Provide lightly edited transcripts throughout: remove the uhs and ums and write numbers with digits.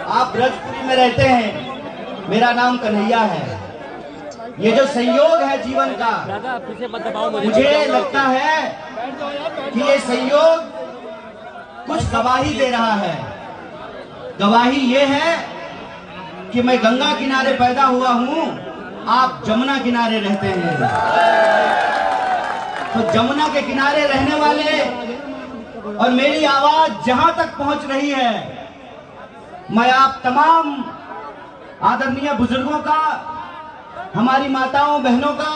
आप ब्रजपुरी में रहते हैं, मेरा नाम कन्हैया है। ये जो संयोग है जीवन का, मुझे लगता है कि ये संयोग कुछ गवाही दे रहा है। गवाही ये है कि मैं गंगा किनारे पैदा हुआ हूं, आप जमुना किनारे रहते हैं। तो जमुना के किनारे रहने वाले और मेरी आवाज जहां तक पहुंच रही है, मैं आप तमाम आदरणीय बुजुर्गों का, हमारी माताओं बहनों का,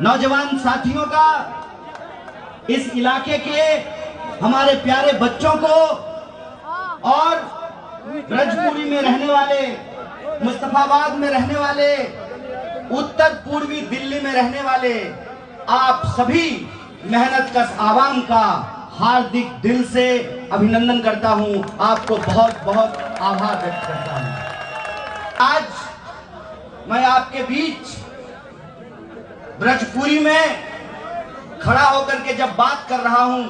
नौजवान साथियों का, इस इलाके के हमारे प्यारे बच्चों को और ब्रजपुरी में रहने वाले, मुस्तफाबाद में रहने वाले, उत्तर पूर्वी दिल्ली में रहने वाले आप सभी मेहनत कश आवाम का हार्दिक दिल से अभिनंदन करता हूं। आपको बहुत बहुत आभार व्यक्त करता हूं। आज मैं आपके बीच ब्रजपुरी में खड़ा होकर के जब बात कर रहा हूं,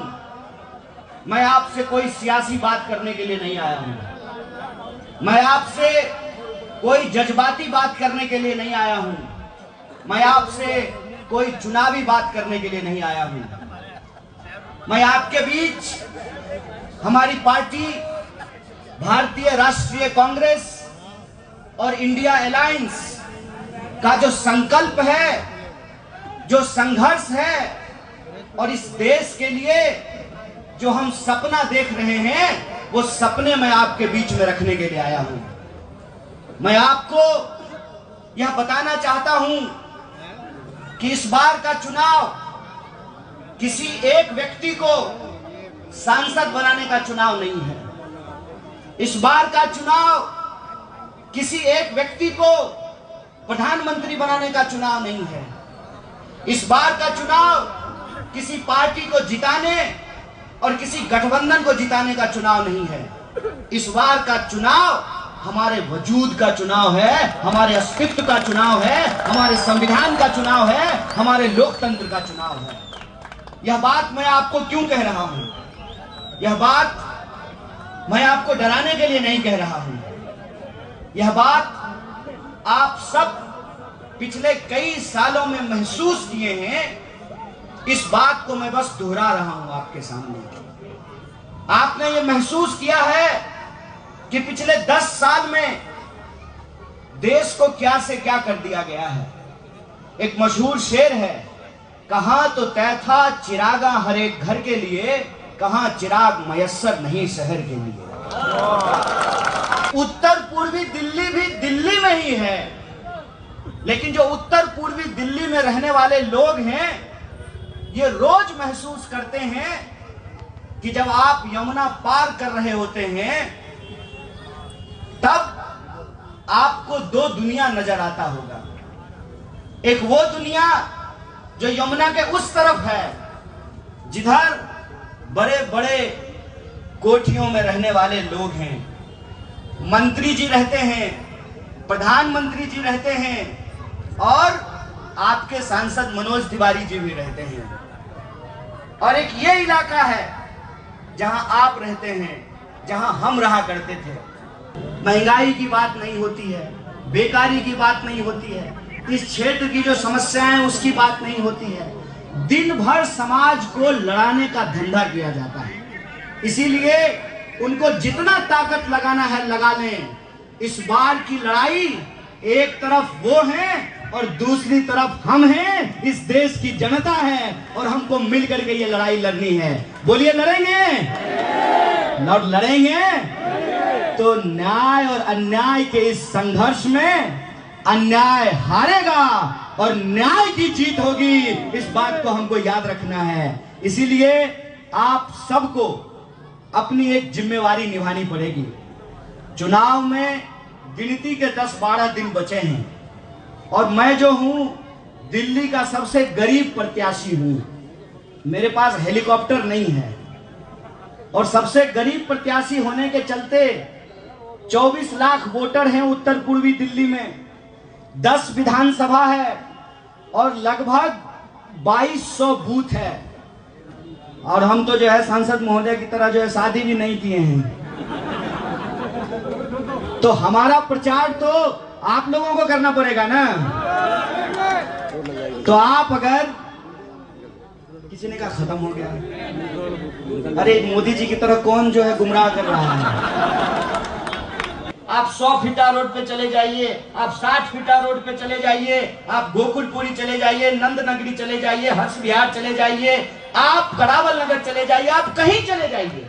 मैं आपसे कोई सियासी बात करने के लिए नहीं आया हूं। मैं आपसे कोई जज्बाती बात करने के लिए नहीं आया हूं। मैं आपसे कोई चुनावी बात करने के लिए नहीं आया हूं। मैं आपके बीच हमारी पार्टी भारतीय राष्ट्रीय कांग्रेस और इंडिया अलायंस का जो संकल्प है, जो संघर्ष है और इस देश के लिए जो हम सपना देख रहे हैं, वो सपने मैं आपके बीच में रखने के लिए आया हूं। मैं आपको यह बताना चाहता हूं कि इस बार का चुनाव किसी एक व्यक्ति को सांसद बनाने का चुनाव नहीं है। इस बार का चुनाव किसी एक व्यक्ति को प्रधानमंत्री बनाने का चुनाव नहीं है। इस बार का चुनाव किसी पार्टी को जिताने और किसी गठबंधन को जिताने का चुनाव नहीं है। इस बार का चुनाव हमारे वजूद का चुनाव है, हमारे अस्तित्व का चुनाव है, हमारे संविधान का चुनाव है, हमारे लोकतंत्र का चुनाव है। यह बात मैं आपको क्यों कह रहा हूं? यह बात मैं आपको डराने के लिए नहीं कह रहा हूं। यह बात आप सब पिछले कई सालों में महसूस किए हैं। इस बात को मैं बस दोहरा रहा हूं आपके सामने। आपने ये महसूस किया है कि पिछले 10 साल में देश को क्या से क्या कर दिया गया है। एक मशहूर शेर है, कहां तो तय था चिरागा हर एक घर के लिए, कहां चिराग मयस्सर नहीं शहर के लिए। उत्तर पूर्वी दिल्ली भी दिल्ली में ही है, लेकिन जो उत्तर पूर्वी दिल्ली में रहने वाले लोग हैं, ये रोज महसूस करते हैं कि जब आप यमुना पार कर रहे होते हैं, तब आपको दो दुनिया नजर आता होगा। एक वो दुनिया जो यमुना के उस तरफ है, जिधर बड़े बड़े कोठियों में रहने वाले लोग हैं, मंत्री जी रहते हैं, प्रधानमंत्री जी रहते हैं और आपके सांसद मनोज तिवारी जी भी रहते हैं। और एक ये इलाका है जहां आप रहते हैं, जहां हम रहा करते थे। महंगाई की बात नहीं होती है, बेकारी की बात नहीं होती है, इस क्षेत्र की जो समस्याएं हैं उसकी बात नहीं होती है। दिन भर समाज को लड़ाने का धंधा किया जाता है। इसीलिए उनको जितना ताकत लगाना है लगा लें। इस बार की लड़ाई एक तरफ वो है और दूसरी तरफ हम हैं, इस देश की जनता है और हमको मिलकर के ये लड़ाई लड़नी है। बोलिए लड़ेंगे? लड़ेंगे तो न्याय और अन्याय के इस संघर्ष में अन्याय हारेगा और न्याय की जीत होगी। इस बात को हमको याद रखना है। इसीलिए आप सबको अपनी एक जिम्मेवारी निभानी पड़ेगी। चुनाव में गिनती के 10-12 दिन बचे हैं और मैं जो हूं दिल्ली का सबसे गरीब प्रत्याशी हूं। मेरे पास हेलीकॉप्टर नहीं है और सबसे गरीब प्रत्याशी होने के चलते 24 लाख वोटर हैं उत्तर पूर्वी दिल्ली में, 10 विधानसभा है और लगभग 2200 बूथ है। और हम तो जो है सांसद महोदय की तरह जो है शादी भी नहीं किए हैं। तो हमारा प्रचार तो आप लोगों को करना पड़ेगा ना। तो आप अगर किसी ने कहा खत्म हो गया, अरे मोदी जी की तरह कौन जो है गुमराह कर रहा है। आप 100 फीटा रोड पे चले जाइए, आप 60 फीटा रोड पे चले जाइए, आप गोकुलपुरी चले जाइए, नंद नगरी चले जाइए, हर्ष विहार चले जाइए, आप करावल नगर चले जाइए, आप कहीं चले जाइए,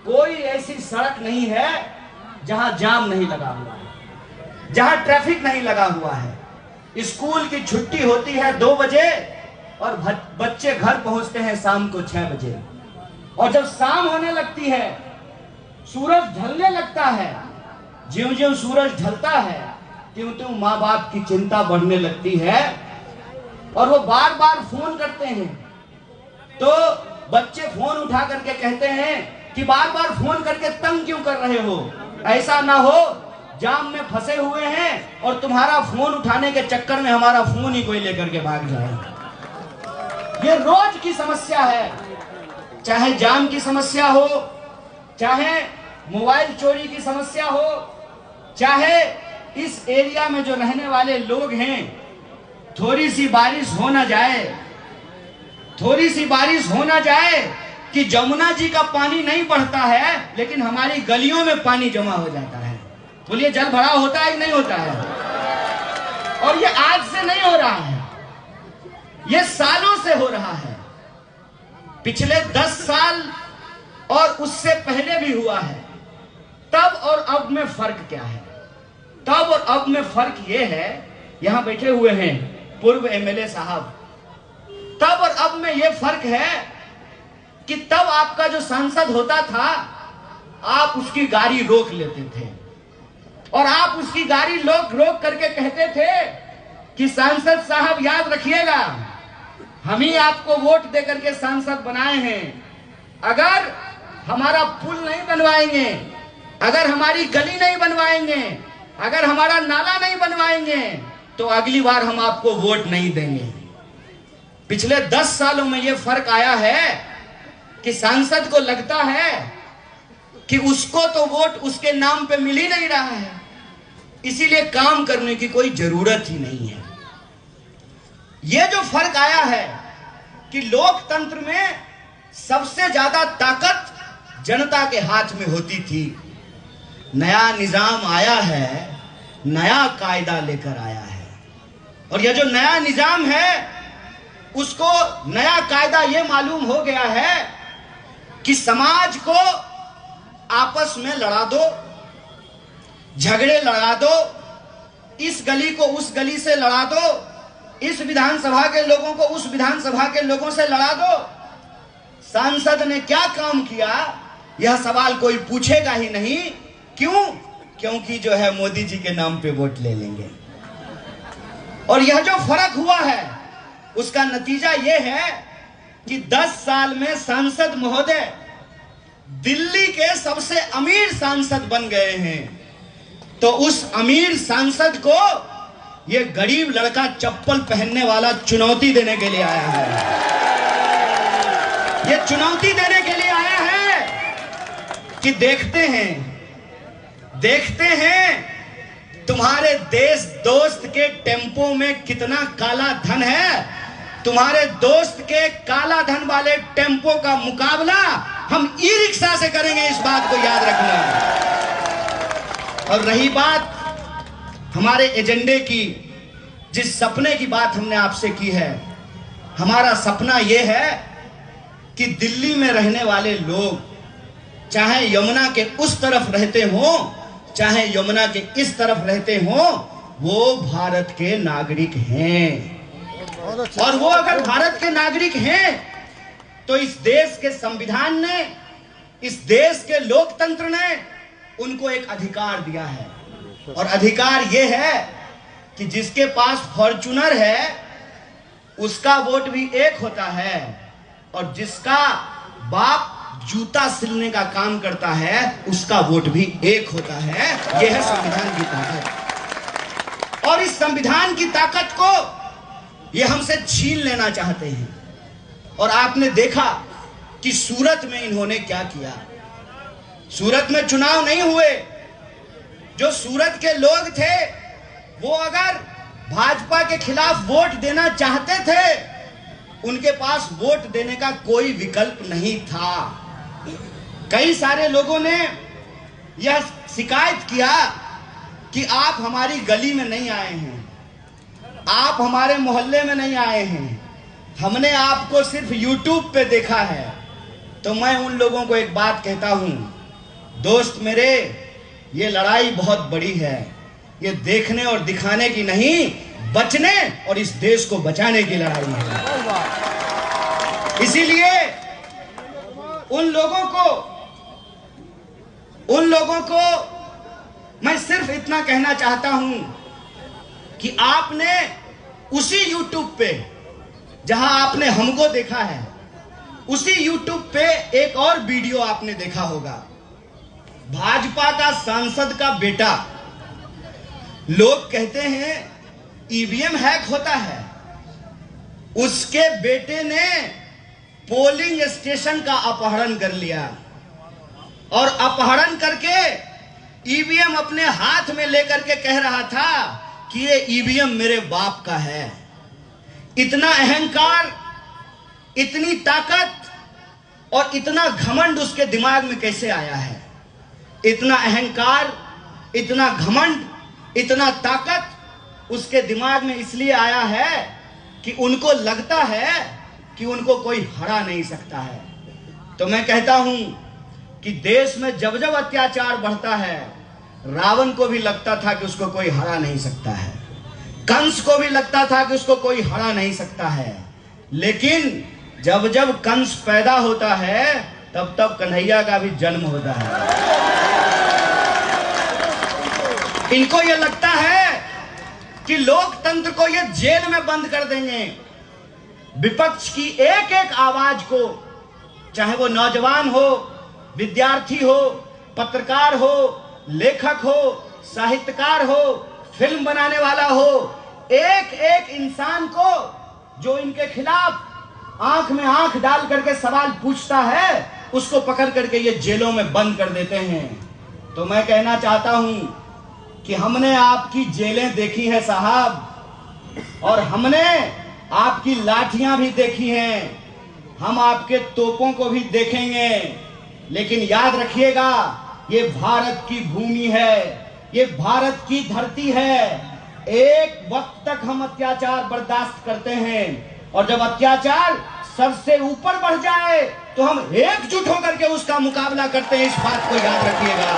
कोई ऐसी सड़क नहीं है जहां जाम नहीं लगा हुआ है, जहां ट्रैफिक नहीं लगा हुआ है। स्कूल की छुट्टी होती है 2 बजे और बच्चे घर पहुंचते हैं शाम को 6 बजे। और जब शाम होने लगती है, सूरज ढलने लगता है, ज्यों ज्यों सूरज ढलता है त्यों त्यों माँ बाप की चिंता बढ़ने लगती है और वो बार बार फोन करते हैं। तो बच्चे फोन उठा करके कहते हैं कि बार बार फोन करके तंग क्यों कर रहे हो, ऐसा ना हो जाम में फंसे हुए हैं और तुम्हारा फोन उठाने के चक्कर में हमारा फोन ही कोई लेकर के भाग जाए। ये रोज की समस्या है, चाहे जाम की समस्या हो, चाहे मोबाइल चोरी की समस्या हो, चाहे इस एरिया में जो रहने वाले लोग हैं, थोड़ी सी बारिश हो ना जाए, थोड़ी सी बारिश हो ना जाए कि जमुना जी का पानी नहीं बढ़ता है लेकिन हमारी गलियों में पानी जमा हो जाता है। बोलिए जल भराव होता है कि नहीं होता है? और ये आज से नहीं हो रहा है, ये सालों से हो रहा है। पिछले 10 साल और उससे पहले भी हुआ है। तब और अब में फर्क क्या है? तब और अब में फर्क ये है, यहां बैठे हुए हैं पूर्व एमएलए साहब, तब और अब में ये फर्क है कि तब आपका जो सांसद होता था आप उसकी गाड़ी रोक लेते थे और आप उसकी गाड़ी रोक करके कहते थे कि सांसद साहब याद रखिएगा, हम ही आपको वोट दे करके सांसद बनाए हैं। अगर हमारा पुल नहीं बनवाएंगे, अगर हमारी गली नहीं बनवाएंगे, अगर हमारा नाला नहीं बनवाएंगे तो अगली बार हम आपको वोट नहीं देंगे। पिछले 10 सालों में यह फर्क आया है कि सांसद को लगता है कि उसको तो वोट उसके नाम पे मिल ही नहीं रहा है, इसीलिए काम करने की कोई जरूरत ही नहीं है। यह जो फर्क आया है कि लोकतंत्र में सबसे ज्यादा ताकत जनता के हाथ में होती थी। नया निजाम आया है, नया कायदा लेकर आया है और यह जो नया निजाम है उसको नया कायदा यह मालूम हो गया है कि समाज को आपस में लड़ा दो, झगड़े लड़ा दो, इस गली को उस गली से लड़ा दो, इस विधानसभा के लोगों को उस विधानसभा के लोगों से लड़ा दो। सांसद ने क्या काम किया यह सवाल कोई पूछेगा ही नहीं। क्यों? क्योंकि जो है मोदी जी के नाम पे वोट ले लेंगे। और यह जो फर्क हुआ है उसका नतीजा यह है कि 10 साल में सांसद महोदय दिल्ली के सबसे अमीर सांसद बन गए हैं। तो उस अमीर सांसद को यह गरीब लड़का चप्पल पहनने वाला चुनौती देने के लिए आया है। यह चुनौती देने के लिए आया है कि देखते हैं तुम्हारे देश दोस्त के टेम्पो में कितना काला धन है। तुम्हारे दोस्त के काला धन वाले टेम्पो का मुकाबला हम ई रिक्शा से करेंगे, इस बात को याद रखना। और रही बात हमारे एजेंडे की, जिस सपने की बात हमने आपसे की है, हमारा सपना यह है कि दिल्ली में रहने वाले लोग चाहे यमुना के उस तरफ रहते हो चाहे यमुना के इस तरफ रहते हो, वो भारत के नागरिक हैं। और वो अगर भारत के नागरिक हैं तो इस देश के संविधान ने, इस देश के लोकतंत्र ने उनको एक अधिकार दिया है। और अधिकार ये है कि जिसके पास फॉर्च्यूनर है उसका वोट भी एक होता है और जिसका बाप जूता सिलने का काम करता है उसका वोट भी एक होता है। यह है संविधान की ताकत। और इस संविधान की ताकत को ये हमसे छीन लेना चाहते हैं। और आपने देखा कि सूरत में इन्होंने क्या किया। सूरत में चुनाव नहीं हुए, जो सूरत के लोग थे वो अगर भाजपा के खिलाफ वोट देना चाहते थे, उनके पास वोट देने का कोई विकल्प नहीं था। कई सारे लोगों ने यह शिकायत किया कि आप हमारी गली में नहीं आए हैं, आप हमारे मोहल्ले में नहीं आए हैं, हमने आपको सिर्फ यूट्यूब पे देखा है। तो मैं उन लोगों को एक बात कहता हूं, दोस्त मेरे, ये लड़ाई बहुत बड़ी है। ये देखने और दिखाने की नहीं, बचने और इस देश को बचाने की लड़ाई है। इसीलिए उन लोगों को मैं सिर्फ इतना कहना चाहता हूं कि आपने उसी यूट्यूब पे जहां आपने हमको देखा है, उसी यूट्यूब पे एक और वीडियो आपने देखा होगा। भाजपा का सांसद का बेटा, लोग कहते हैं ईवीएम हैक होता है, उसके बेटे ने पोलिंग स्टेशन का अपहरण कर लिया और अपहरण करके ईवीएम अपने हाथ में लेकर के कह रहा था कि ये ईवीएम मेरे बाप का है। इतना अहंकार, इतनी ताकत और इतना घमंड उसके दिमाग में कैसे आया है? इतना अहंकार, इतना घमंड, इतना ताकत उसके दिमाग में इसलिए आया है कि उनको लगता है कि उनको कोई हरा नहीं सकता है। तो मैं कहता हूं कि देश में जब जब अत्याचार बढ़ता है, रावण को भी लगता था कि उसको कोई हरा नहीं सकता है, कंस को भी लगता था कि उसको कोई हरा नहीं सकता है। लेकिन जब जब कंस पैदा होता है, तब तब कन्हैया का भी जन्म होता है। इनको यह लगता है कि लोकतंत्र को ये जेल में बंद कर देंगे। विपक्ष की एक एक आवाज को, चाहे वो नौजवान हो, विद्यार्थी हो, पत्रकार हो, लेखक हो, साहित्यकार हो, फिल्म बनाने वाला हो, एक एक इंसान को जो इनके खिलाफ आंख में आंख डाल करके सवाल पूछता है, उसको पकड़ करके ये जेलों में बंद कर देते हैं। तो मैं कहना चाहता हूं कि हमने आपकी जेलें देखी हैं साहब, और हमने आपकी लाठियां भी देखी हैं, हम आपके तोपों को भी देखेंगे। लेकिन याद रखिएगा, ये भारत की भूमि है, ये भारत की धरती है। एक वक्त तक हम अत्याचार बर्दाश्त करते हैं, और जब अत्याचार सर से ऊपर बढ़ जाए तो हम एकजुट होकर के उसका मुकाबला करते हैं। इस बात को याद रखिएगा,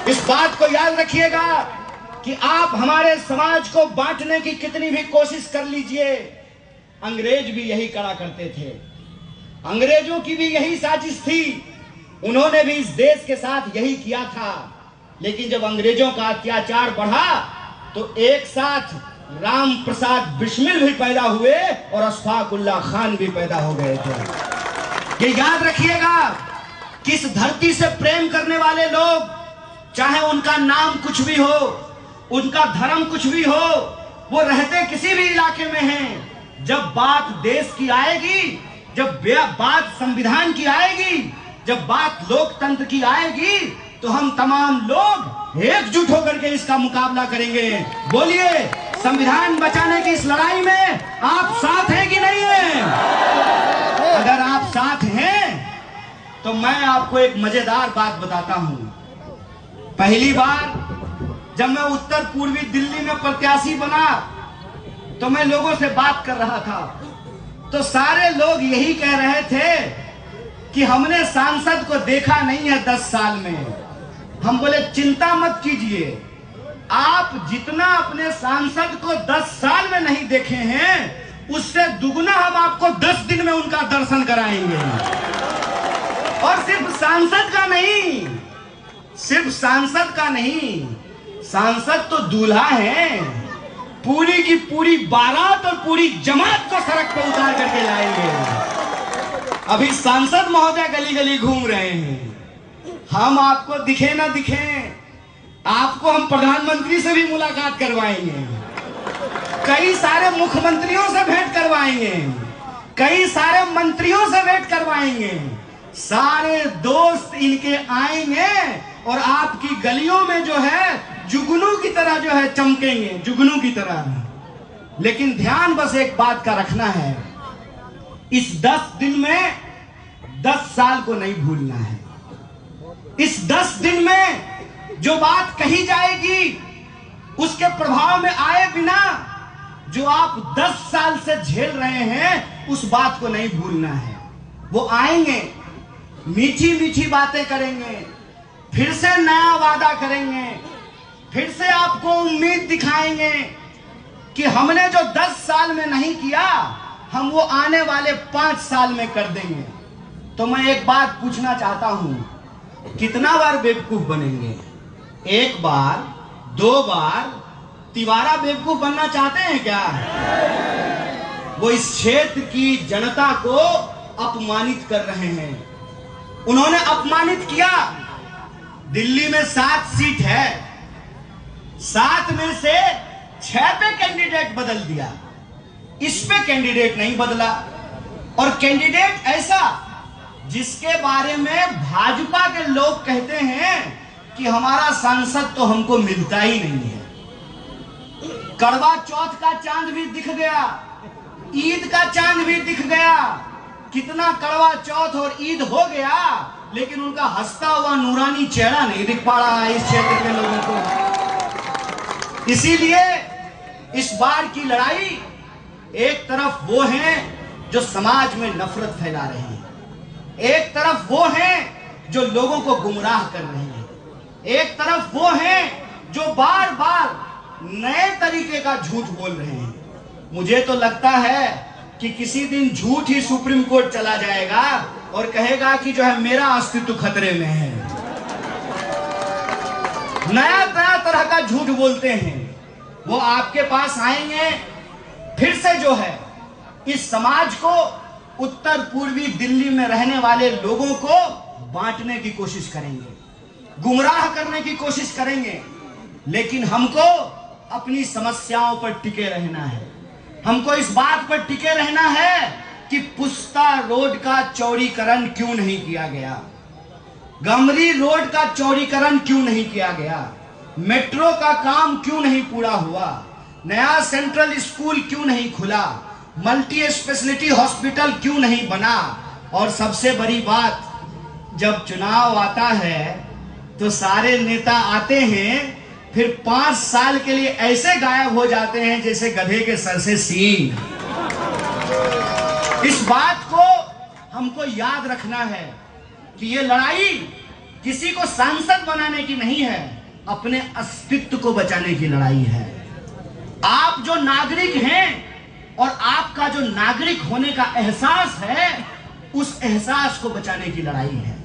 इस बात को याद रखिएगा कि आप हमारे समाज को बांटने की कितनी भी कोशिश कर लीजिए, अंग्रेज भी यही करा करते थे, अंग्रेजों की भी यही साजिश थी, उन्होंने भी इस देश के साथ यही किया था। लेकिन जब अंग्रेजों का अत्याचार बढ़ा तो एक साथ राम प्रसाद बिस्मिल भी पैदा हुए और अशफाक उल्लाह खान भी पैदा हो गए थे। ये याद रखिएगा कि इस धरती से प्रेम करने वाले लोग, चाहे उनका नाम कुछ भी हो, उनका धर्म कुछ भी हो, वो रहते किसी भी इलाके में हैं, जब बात देश की आएगी, जब बात संविधान की आएगी, जब बात लोकतंत्र की आएगी, तो हम तमाम लोग एकजुट होकर के इसका मुकाबला करेंगे। बोलिए, संविधान बचाने की इस लड़ाई में आप साथ हैं कि नहीं हैं? अगर आप साथ हैं तो मैं आपको एक मजेदार बात बताता हूं। पहली बार जब मैं उत्तर पूर्वी दिल्ली में प्रत्याशी बना तो मैं लोगों से बात कर रहा था, तो सारे लोग यही कह रहे थे कि हमने सांसद को देखा नहीं है 10 साल में। हम बोले चिंता मत कीजिए, आप जितना अपने सांसद को 10 साल में नहीं देखे हैं, उससे दुगना हम आपको 10 दिन में उनका दर्शन कराएंगे। और सिर्फ सांसद का नहीं, सिर्फ सांसद का नहीं, सांसद तो दूल्हा है, पूरी की पूरी बारात और पूरी जमात को सड़क पर उतार करके लाएंगे। अभी सांसद महोदय गली गली घूम रहे हैं, हम आपको दिखे ना दिखे, आपको हम प्रधानमंत्री से भी मुलाकात करवाएंगे, कई सारे मुख्यमंत्रियों से भेंट करवाएंगे, कई सारे मंत्रियों से भेंट करवाएंगे, सारे दोस्त इनके आएंगे और आपकी गलियों में जो है जुगनू की तरह जो है चमकेंगे, जुगनू की तरह। लेकिन ध्यान बस एक बात का रखना है, इस 10 दिन में 10 साल को नहीं भूलना है। इस 10 दिन में जो बात कही जाएगी उसके प्रभाव में आए बिना जो आप 10 साल से झेल रहे हैं उस बात को नहीं भूलना है। वो आएंगे, मीठी मीठी बातें करेंगे, फिर से नया वादा करेंगे, फिर से आपको उम्मीद दिखाएंगे कि हमने जो 10 साल में नहीं किया हम वो आने वाले 5 साल में कर देंगे। तो मैं एक बात पूछना चाहता हूं, कितना बार बेवकूफ बनेंगे? 1 बार, 2 बार, तिवारा बेवकूफ बनना चाहते हैं क्या? वो इस क्षेत्र की जनता को अपमानित कर रहे हैं। उन्होंने अपमानित किया। दिल्ली में 7 सीट है, 7 में से 6 पे कैंडिडेट बदल दिया, इस पे कैंडिडेट नहीं बदला। और कैंडिडेट ऐसा जिसके बारे में भाजपा के लोग कहते हैं कि हमारा सांसद तो हमको मिलता ही नहीं है। करवा चौथ का चांद भी दिख गया, ईद का चांद भी दिख गया। कितना करवा चौथ और ईद हो गया लेकिन उनका हंसता हुआ नूरानी चेहरा नहीं दिख पा रहा है इस क्षेत्र के लोगों को। इसीलिए इस बार की लड़ाई, एक तरफ वो हैं जो समाज में नफरत फैला रहे हैं, एक तरफ वो हैं जो लोगों को गुमराह कर रहे हैं, एक तरफ वो हैं जो बार बार नए तरीके का झूठ बोल रहे हैं। मुझे तो लगता है कि किसी दिन झूठ ही सुप्रीम कोर्ट चला जाएगा और कहेगा कि जो है मेरा अस्तित्व खतरे में है। नया नया तरह का झूठ बोलते हैं। वो आपके पास आएंगे, फिर से जो है इस समाज को, उत्तर पूर्वी दिल्ली में रहने वाले लोगों को बांटने की कोशिश करेंगे, गुमराह करने की कोशिश करेंगे। लेकिन हमको अपनी समस्याओं पर टिके रहना है। हमको इस बात पर टिके रहना है कि पुस्ता रोड का चौड़ीकरण क्यों नहीं किया गया, गमरी रोड का चौड़ीकरण क्यों नहीं किया गया, मेट्रो का काम क्यों नहीं पूरा हुआ, नया सेंट्रल स्कूल क्यों नहीं खुला, मल्टी स्पेशलिटी हॉस्पिटल क्यों नहीं बना। और सबसे बड़ी बात, जब चुनाव आता है तो सारे नेता आते हैं, फिर 5 साल के लिए ऐसे गायब हो जाते हैं जैसे गधे के सर से सींग। इस बात को हमको याद रखना है कि ये लड़ाई किसी को सांसद बनाने की नहीं है, अपने अस्तित्व को बचाने की लड़ाई है। आप जो नागरिक हैं और आपका जो नागरिक होने का एहसास है, उस एहसास को बचाने की लड़ाई है।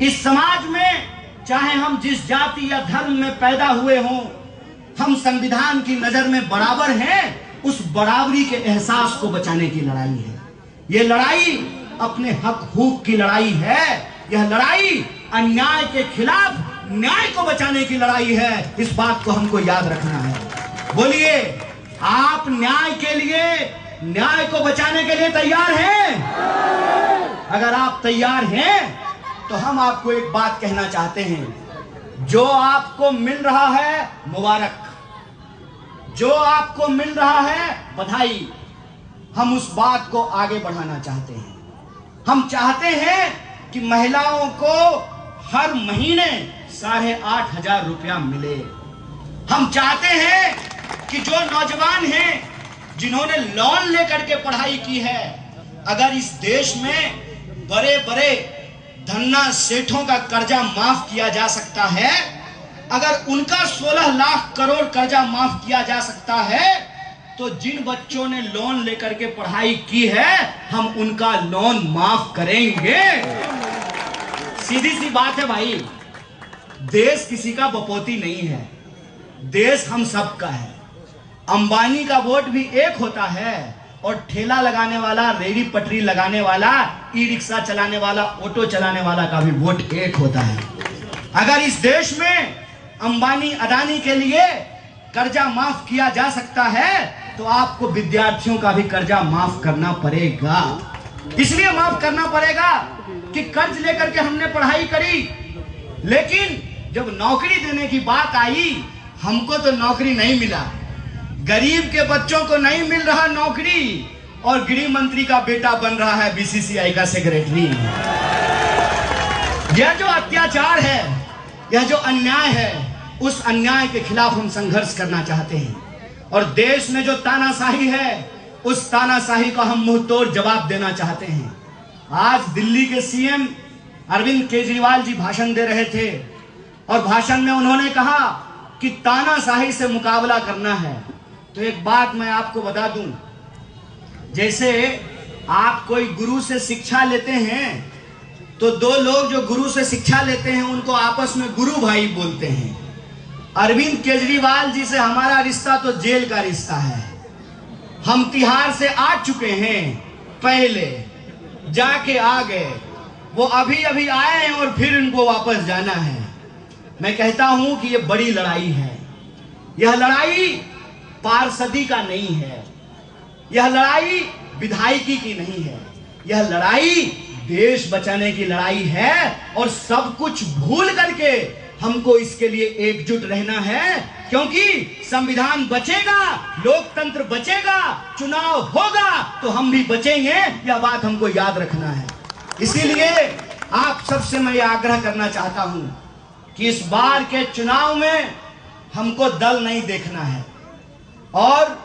इस समाज में चाहे हम जिस जाति या धर्म में पैदा हुए हों, हम संविधान की नजर में बराबर हैं, उस बराबरी के एहसास को बचाने की लड़ाई है। यह लड़ाई अपने हक हुक की लड़ाई है। यह लड़ाई अन्याय के खिलाफ न्याय को बचाने की लड़ाई है। इस बात को हमको याद रखना है। बोलिए, आप न्याय के लिए, न्याय को बचाने के लिए तैयार हैं? अगर आप तैयार हैं तो हम आपको एक बात कहना चाहते हैं, जो आपको मिल रहा है मुबारक, जो आपको मिल रहा है बधाई। हम उस बात को आगे बढ़ाना चाहते हैं। हम चाहते हैं कि महिलाओं को हर महीने 8,500 रुपया मिले। हम चाहते हैं कि जो नौजवान हैं जिन्होंने लोन लेकर के पढ़ाई की है, अगर इस देश में बड़े बड़े धन्ना सेठों का कर्जा माफ किया जा सकता है, अगर उनका 16 लाख करोड़ कर्जा माफ किया जा सकता है, तो जिन बच्चों ने लोन लेकर के पढ़ाई की है, हम उनका लोन माफ करेंगे। सीधी सी बात है भाई, देश किसी का बपोती नहीं है, देश हम सब का है। अंबानी का वोट भी एक होता है और ठेला लगाने वाला, रेडी पटरी लगाने वाला, ई रिक्शा चलाने वाला, ऑटो चलाने वाला का भी वोट एक होता है। अगर इस देश में अंबानी अडानी के लिए कर्जा माफ किया जा सकता है, तो आपको विद्यार्थियों का भी कर्जा माफ करना पड़ेगा। इसलिए माफ करना पड़ेगा कि कर्ज लेकर के हमने पढ़ाई करी, लेकिन जब नौकरी देने की बात आई, हमको तो नौकरी नहीं मिला, गरीब के बच्चों को नहीं मिल रहा नौकरी, और गृह मंत्री का बेटा बन रहा है बीसीसीआई का सेक्रेटरी। यह जो अत्याचार है, यह जो अन्याय है, उस अन्याय के खिलाफ हम संघर्ष करना चाहते हैं। और देश में जो तानाशाही है, उस तानाशाही का हम मुंहतोड़ जवाब देना चाहते हैं। आज दिल्ली के सीएम अरविंद केजरीवाल जी भाषण दे रहे थे, और भाषण में उन्होंने कहा कि तानाशाही से मुकाबला करना है। तो एक बात मैं आपको बता दूं, जैसे आप कोई गुरु से शिक्षा लेते हैं, तो दो लोग जो गुरु से शिक्षा लेते हैं उनको आपस में गुरु भाई बोलते हैं। अरविंद केजरीवाल जी से हमारा रिश्ता तो जेल का रिश्ता है। हम तिहाड़ से आ चुके हैं, पहले जाके आ गए, वो अभी अभी आए हैं और फिर उनको वापस जाना है। मैं कहता हूं कि ये बड़ी लड़ाई है। यह लड़ाई पार्षदी का नहीं है, यह लड़ाई विधायकी की नहीं है, यह लड़ाई देश बचाने की लड़ाई है। और सब कुछ भूल करके हमको इसके लिए एकजुट रहना है, क्योंकि संविधान बचेगा, लोकतंत्र बचेगा, चुनाव होगा तो हम भी बचेंगे। यह बात हमको याद रखना है। इसीलिए आप सबसे मैं आग्रह करना चाहता हूं कि इस बार के चुनाव में हमको दल नहीं देखना है। और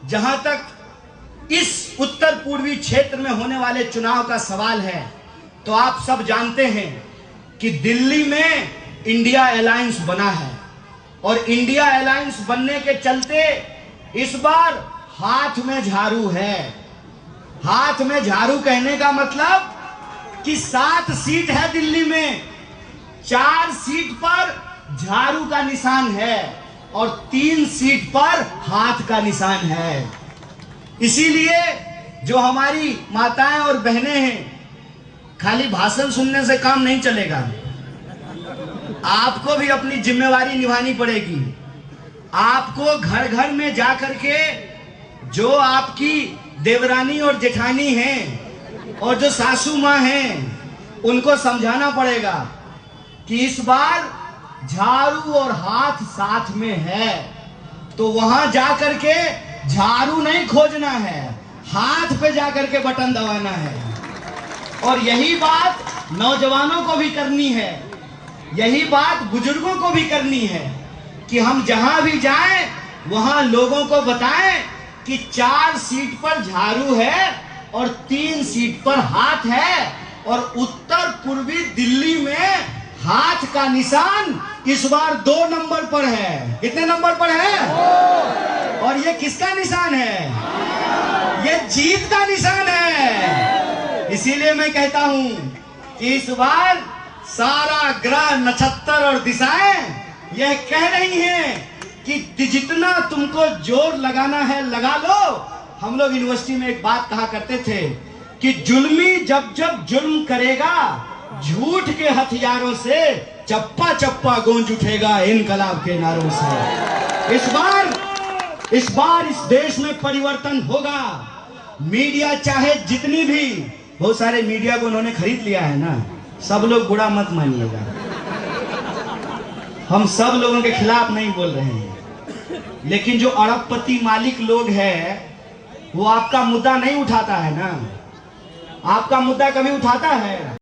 जहां तक इस उत्तर पूर्वी क्षेत्र में होने वाले चुनाव का सवाल है, तो आप सब जानते हैं कि दिल्ली में इंडिया अलायंस बना है, और इंडिया अलायंस बनने के चलते इस बार हाथ में झाड़ू है। हाथ में झाड़ू कहने का मतलब कि 7 सीट है दिल्ली में, 4 सीट पर झाड़ू का निशान है और 3 सीट पर हाथ का निशान है। इसीलिए जो हमारी माताएं और बहनें हैं, खाली भाषण सुनने से काम नहीं चलेगा, आपको भी अपनी जिम्मेवारी निभानी पड़ेगी। आपको घर घर में जा करके जो आपकी देवरानी और जेठानी हैं और जो सासू माँ हैं, उनको समझाना पड़ेगा कि इस बार झाड़ू और हाथ साथ में है, तो वहां जा करके झाड़ू नहीं खोजना है, हाथ पे जा करके बटन दबाना है। और यही बात नौजवानों को भी करनी है, यही बात बुजुर्गों को भी करनी है कि हम जहां भी जाएं वहां लोगों को बताएं कि 4 सीट पर झाड़ू है और 3 सीट पर हाथ है। और उत्तर पूर्वी दिल्ली में हाथ का निशान इस बार 2 नंबर पर है। कितने नंबर पर है? और ये किसका निशान है? ये जीत का निशान है। इसीलिए मैं कहता हूं कि इस बार सारा ग्रह, नक्षत्र और दिशाएं यह कह रही हैं कि जितना तुमको जोर लगाना है लगा लो। हम लोग यूनिवर्सिटी में एक बात कहा करते थे कि जुल्मी जब जब जुल्म करेगा, झूठ के हथियारों से चप्पा चप्पा गूंज उठेगा इनकलाब के नारों से। इस बार इस देश में परिवर्तन होगा। मीडिया चाहे जितनी भी, बहुत सारे मीडिया को उन्होंने खरीद लिया है ना, सब लोग बुरा मत मानिएगा, हम सब लोगों के खिलाफ नहीं बोल रहे हैं, लेकिन जो अरबपति मालिक लोग हैं वो आपका मुद्दा नहीं उठाता है ना। आपका मुद्दा कभी उठाता है?